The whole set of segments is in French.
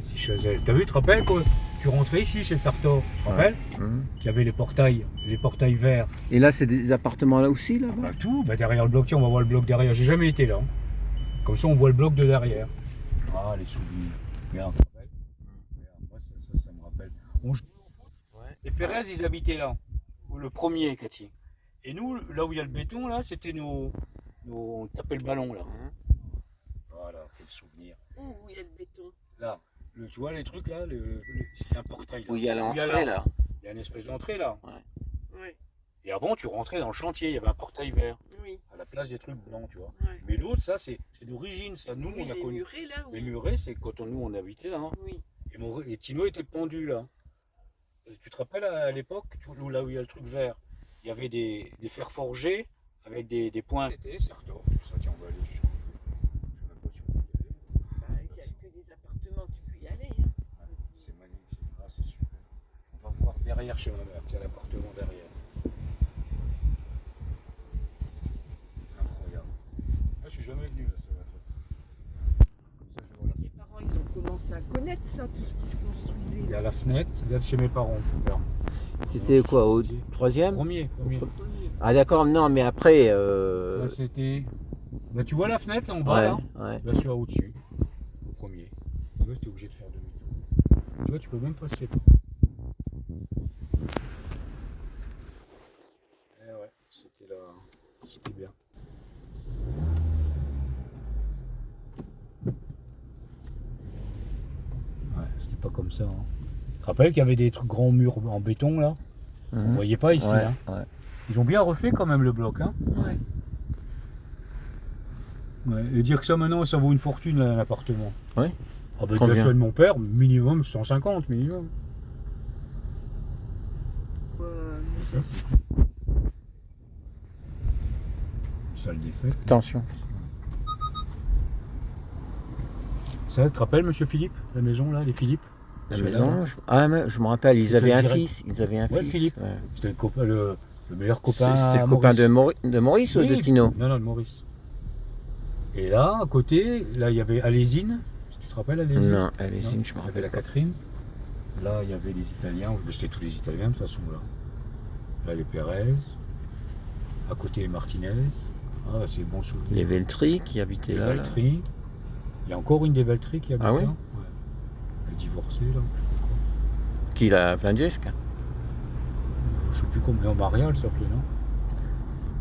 si Chazelle. T'as vu, tu te rappelles quoi? Tu rentrais ici chez Sartor, tu te rappelles? Qu'il y avait les portails verts. Et là, c'est des appartements là aussi, là-bas? Bah tout, bah derrière le bloc, tiens, on va voir le bloc derrière. J'ai jamais été là. Hein. Comme ça, on voit le bloc de derrière. Ah, les souvenirs. Regarde, tu te rappelles? Regarde, moi, ça me rappelle. On jouait au foot. Ouais. Et Pérez, ils habitaient là. Le premier, Cathy. Et nous, là où il y a le béton, là, c'était on tapait le ballon, là. Voilà, quel souvenir. Où il y a le béton? Là, tu vois les trucs là, c'est un portail. Là. Où il y a l'entrée, là. Il y a une espèce d'entrée là. Ouais. Et avant, tu rentrais dans le chantier, il y avait un portail vert. Oui. À la place des trucs blancs, tu vois. Ouais. Mais l'autre, ça, c'est d'origine. Ça, nous, Oui, on a les connu. murets, là, oui. Les murets, c'est quand nous, on habitait là. Hein. Oui. Et Tino était pendu là. Et tu te rappelles à l'époque, là où il y a le truc vert, il y avait des fers forgés avec des points. C'était Sartor, tout ça, tiens, on va aller. Je sais même pas si on peut y aller. Bah, il n'y a que des appartements, tu peux y aller. Hein. C'est magnifique, c'est super. On va voir derrière chez ma mère, tiens l'appartement derrière. Incroyable. Moi je suis jamais venu là, ça va être. Comme ça je vois Tes parents, ils ont commencé à connaître ça, tout ce qui se construisait. Il y a la fenêtre, regarde chez mes parents. Regarde. C'était quoi, au troisième? Premier. Ah d'accord, non, mais après... Ça c'était. Bah, tu vois la fenêtre là en bas là? Ouais. Là sur au-dessus. Au premier. Tu vois, tu es obligé de faire demi-tour. Tu vois, tu peux même passer là. Eh ouais, c'était là. C'était bien. Ouais, c'était pas comme ça. Hein. Tu te rappelles qu'il y avait des trucs grands murs en béton là? On voyait pas ici. Ouais, Hein. ouais. Ils ont bien refait quand même le bloc. Hein. Ouais. Ouais. Et dire que ça maintenant, ça vaut une fortune là, un appartement. Ouais. Ah bah Combien? déjà celui de mon père, minimum 150 minimum. Ça, c'est cool. Salle des fêtes. Attention. Ça, tu te rappelles, monsieur Philippe? La maison là, les Philippe? La Celui-là, maison, là. je me rappelle, ils C'était avaient un direct. fils. Ils avaient un Ouais, fils. Philippe. Ouais. C'était le meilleur copain. C'était le copain de Maurice ou de Oui. Tino? Non, de Maurice. Et là, à côté, là, il y avait Alésine. Tu te rappelles Alésine? Non, Alésine, Non, je me il y avait rappelle la pas. Catherine. Là, il y avait les Italiens. C'était tous les Italiens de toute façon là. Là, les Pérez. À côté, les Martinez. Ah, c'est bon souvenir. Les Veltri qui habitaient Les là. Veltri. Il y a encore une des Veltri qui habite Ah oui? là. Ouais. Elle est divorcée là. Qui, la Francesca? Je sais plus comment. Maria, elle s'appelait, non?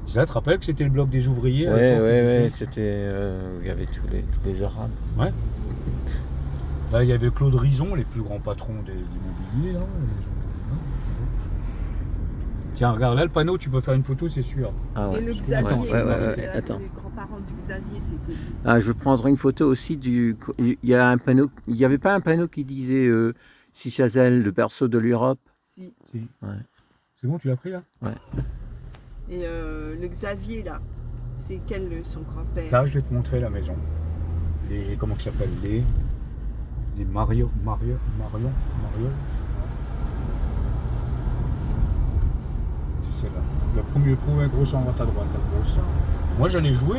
Ça, tu te rappelles que c'était le bloc des ouvriers? à l'époque, Ouais, ici c'était. Il y avait tous les Arabes. Ouais. Là, il y avait Claude Rison, les plus grands patrons de l'immobilier. Là. Tiens, regarde, là, le panneau, tu peux faire une photo, c'est sûr. Ah Et le Ouais, Xavier, ouais, attends. les grands-parents du Xavier, c'était. Ah, je veux prendre une photo aussi du. Il y a un panneau. Il n'y avait pas un panneau qui disait Si Chazelle, le berceau de l'Europe? Si. Si. Ouais. C'est bon, tu l'as pris là? Et le Xavier, là, c'est quel son grand-père? Là, je vais te montrer la maison. Comment ça s'appelle? Les Marion. C'est celle-là. Le premier gros en droite à droite, la grosse. Moi, j'allais jouer.